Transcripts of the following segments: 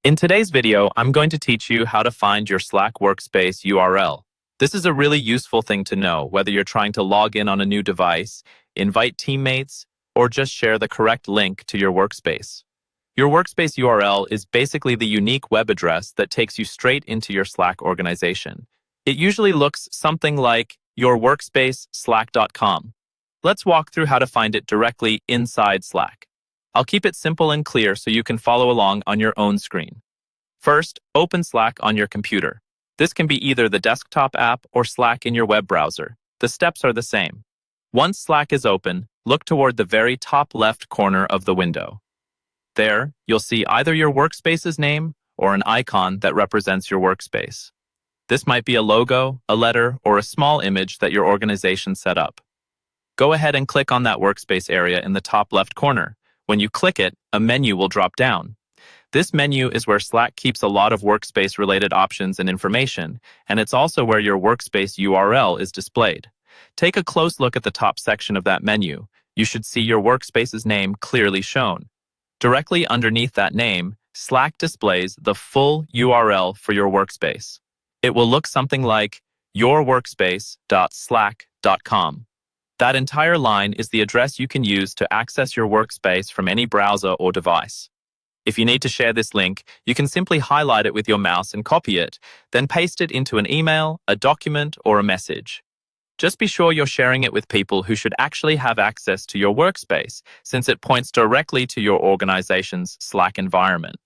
In today's video, I'm going to teach you how to find your Slack workspace URL. This is a really useful thing to know, whether you're trying to log in on a new device, invite teammates, or just share the correct link to your workspace. Your workspace URL is basically the unique web address that takes you straight into your Slack organization. It usually looks something like yourworkspace.slack.com. Let's walk through how to find it directly inside Slack. I'll keep it simple and clear so you can follow along on your own screen. First, open Slack on your computer. This can be either the desktop app or Slack in your web browser. The steps are the same. Once Slack is open, look toward the very top left corner of the window. There, you'll see either your workspace's name or an icon that represents your workspace. This might be a logo, a letter, or a small image that your organization set up. Go ahead and click on that workspace area in the top left corner. When you click it, a menu will drop down. This menu is where Slack keeps a lot of workspace-related options and information, and it's also where your workspace URL is displayed. Take a close look at the top section of that menu. You should see your workspace's name clearly shown. Directly underneath that name, Slack displays the full URL for your workspace. It will look something like yourworkspace.slack.com. That entire line is the address you can use to access your workspace from any browser or device. If you need to share this link, you can simply highlight it with your mouse and copy it, then paste it into an email, a document, or a message. Just be sure you're sharing it with people who should actually have access to your workspace, since it points directly to your organization's Slack environment.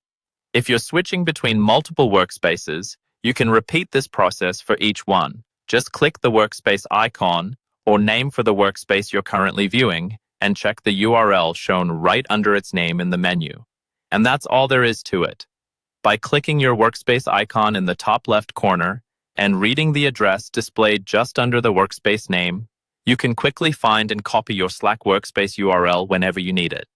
If you're switching between multiple workspaces, you can repeat this process for each one. Just click the workspace icon or name for the workspace you're currently viewing and check the URL shown right under its name in the menu. And that's all there is to it. By clicking your workspace icon in the top left corner and reading the address displayed just under the workspace name, you can quickly find and copy your Slack workspace URL whenever you need it.